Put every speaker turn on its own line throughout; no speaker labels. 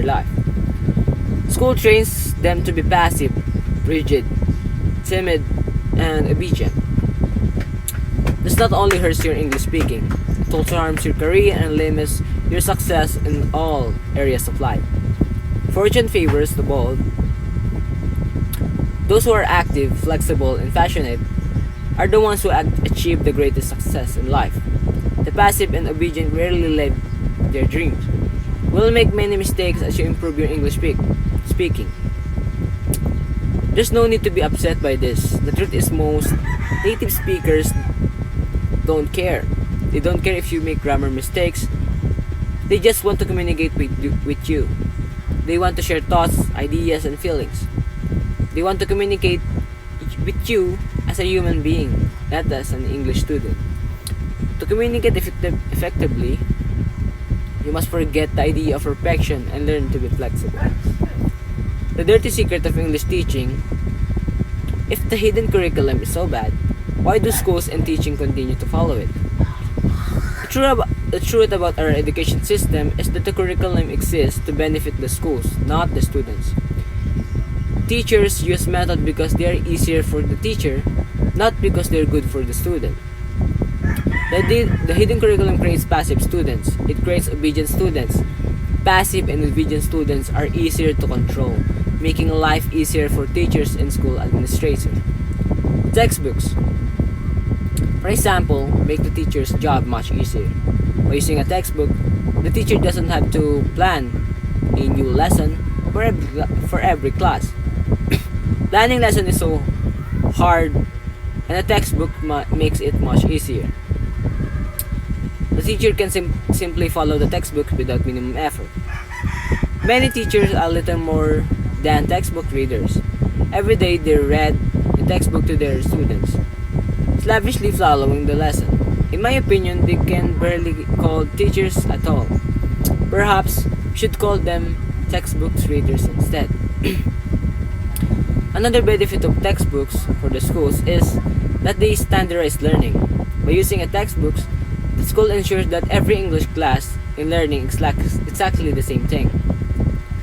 life. School trains them to be passive, rigid, timid, and obedient. This not only hurts your English speaking, it also harms your career and limits your success in all areas of life. Fortune favors the bold. Those who are active, flexible, and passionate are the ones who achieve the greatest success in life. The passive and obedient rarely live their dreams. You will make many mistakes as you improve your English speaking. There's no need to be upset by this. The truth is most native speakers don't care. They don't care if you make grammar mistakes. They just want to communicate with you. They want to share thoughts, ideas, and feelings. They want to communicate with you as a human being, not as an English student. To communicate effectively, you must forget the idea of perfection and learn to be flexible. The dirty secret of English teaching: if the hidden curriculum is so bad, why do schools and teaching continue to follow it? The truth about our education system is that the curriculum exists to benefit the schools, not the students. Teachers use method because they are easier for the teacher, not because they are good for the student. The hidden curriculum creates passive students. It creates obedient students. Passive and obedient students are easier to control, making life easier for teachers and school administrators. Textbooks, for example, make the teacher's job much easier. By using a textbook, the teacher doesn't have to plan a new lesson for every class. Planning lesson is so hard, and a textbook makes it much easier. The teacher can simply follow the textbook without minimum effort. Many teachers are little more than textbook readers. Every day they read the textbook to their students, slavishly following the lesson. In my opinion, they can barely call teachers at all. Perhaps we should call them textbooks readers instead. Another benefit of textbooks for the schools is that they standardize learning. By using a textbook, the school ensures that every English class in learning is exactly the same thing.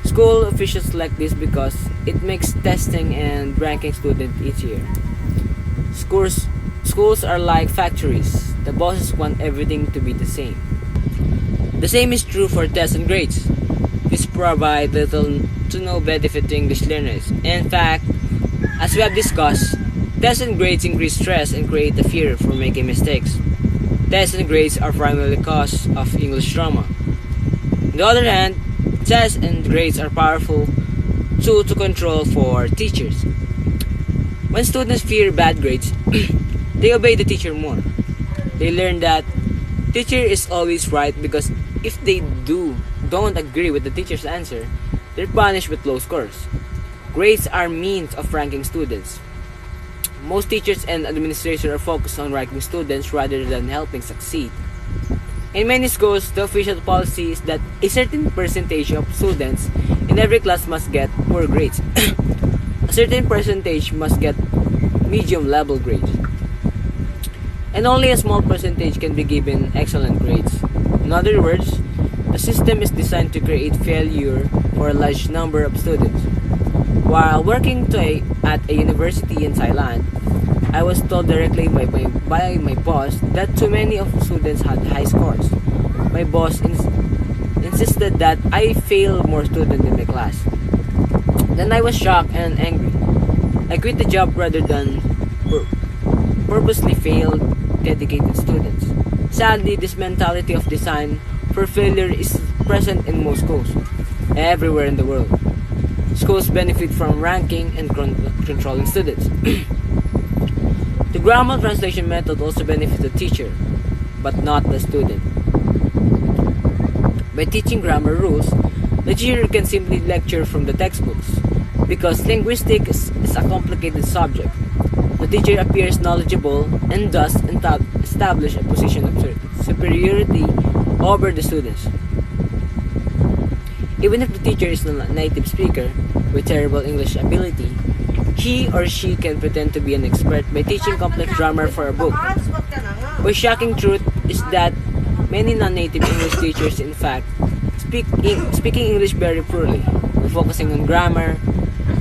School officials like this because it makes testing and ranking students easier. Schools are like factories. The bosses want everything to be the same. The same is true for tests and grades. These provide little to no benefit to English learners. In fact, as we have discussed, tests and grades increase stress and create the fear for making mistakes. Tests and grades are primarily cause of English trauma. On the other hand, tests and grades are powerful tool to control for teachers. When students fear bad grades, they obey the teacher more. They learn that teacher is always right because if they don't agree with the teacher's answer, they're punished with low scores. Grades are means of ranking students. Most teachers and administrators are focused on ranking students rather than helping succeed. In many schools, the official policy is that a certain percentage of students in every class must get poor grades. A certain percentage must get medium level grades. And only a small percentage can be given excellent grades. In other words, the system is designed to create failure for a large number of students. While working at a university in Thailand, I was told directly by my boss that too many of the students had high scores. My boss insisted that I fail more students in my class. Then I was shocked and angry. I quit the job rather than purposely fail dedicated students. Sadly, this mentality of design for failure is present in most schools, everywhere in the world. Schools benefit from ranking and controlling students. The grammar translation method also benefits the teacher, but not the student. By teaching grammar rules, the teacher can simply lecture from the textbooks. Because linguistics is a complicated subject, the teacher appears knowledgeable and thus establish a position of superiority over the students. Even if the teacher is not a native speaker with terrible English ability, he or she can pretend to be an expert by teaching complex grammar for a book. The shocking truth is that many non-native English teachers in fact speaking English very poorly. When focusing on grammar,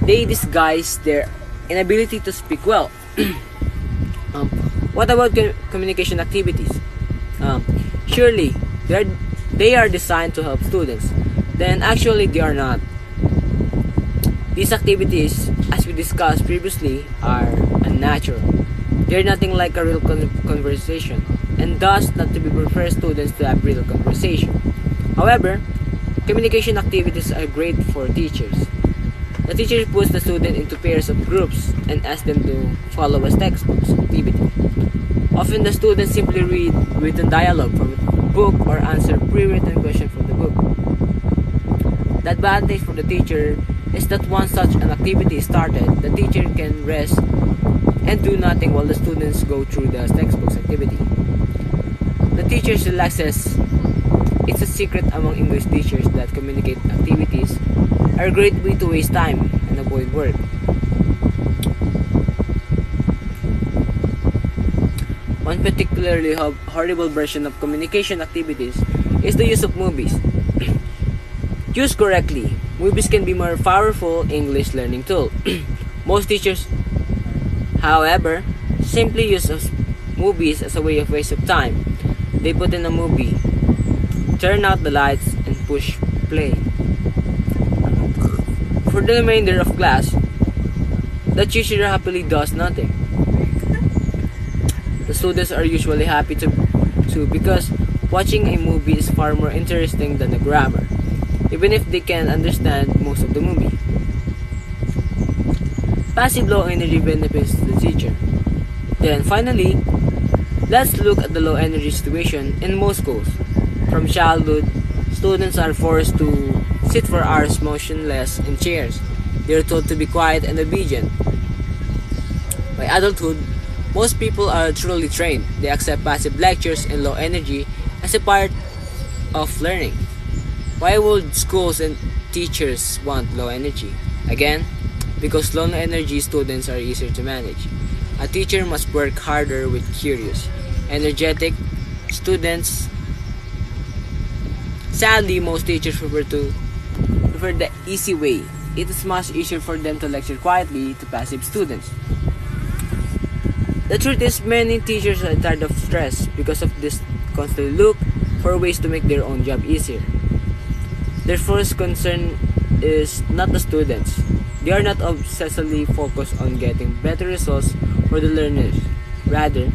they disguise their inability to speak well. um, what about communication activities? Surely they are designed to help students. Then actually they are not. These activities, as we discussed previously, are unnatural. They are nothing like a real conversation, and thus not to be prepared students to have real conversation. However, communication activities are great for teachers. The teacher puts the student into pairs of groups and asks them to follow a textbook activity. Often the students simply read written dialogue from a book or answer pre-written questions from the book. The advantage for the teacher is that once such an activity is started, the teacher can rest and do nothing while the students go through the textbook activity. The teacher relaxes. It's a secret among English teachers that communicate activities are a great way to waste time and avoid work. One particularly horrible version of communication activities is the use of movies. Used correctly, movies can be more powerful English learning tool. Most teachers, however, simply use movies as a way of waste of time. They put in a movie, turn out the lights, and push play. For the remainder of class, the teacher happily does nothing. The students are usually happy to because watching a movie is far more interesting than the grammar, even if they can understand most of the movie. Passive low energy benefits the teacher. Then finally, let's look at the low energy situation in most schools. From childhood, students are forced to sit for hours motionless in chairs. They are told to be quiet and obedient. By adulthood, most people are truly trained. They accept passive lectures and low energy as a part of learning. Why would schools and teachers want low energy? Again, because low energy students are easier to manage. A teacher must work harder with curious, energetic students. Sadly, most teachers prefer the easy way. It is much easier for them to lecture quietly to passive students. The truth is, many teachers are tired of stress because of this constantly look for ways to make their own job easier. Their first concern is not the students. They are not obsessively focused on getting better results for the learners. Rather,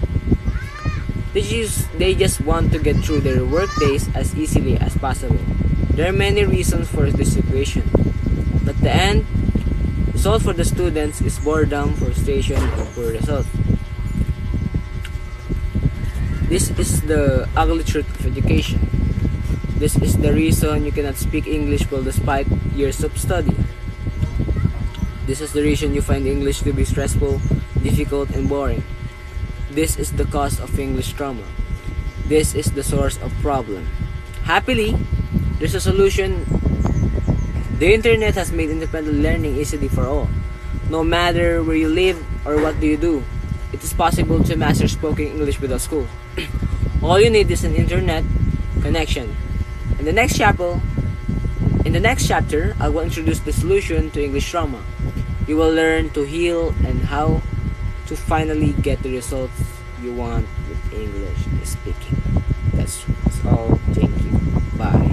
they just want to get through their workdays as easily as possible. There are many reasons for this situation, but the end result for the students is boredom, frustration, and poor results. This is the ugly truth of education. This is the reason you cannot speak English well despite years of study. This is the reason you find English to be stressful, difficult, and boring. This is the cause of English trauma. This is the source of problem. Happily, there's a solution. The internet has made independent learning easy for all. No matter where you live or what do you do, it is possible to master spoken English without school. All you need is an internet connection. In the next chapter, I will introduce the solution to English trauma. You will learn to heal and how to finally get the results you want with English speaking. That's all. Thank you. Bye.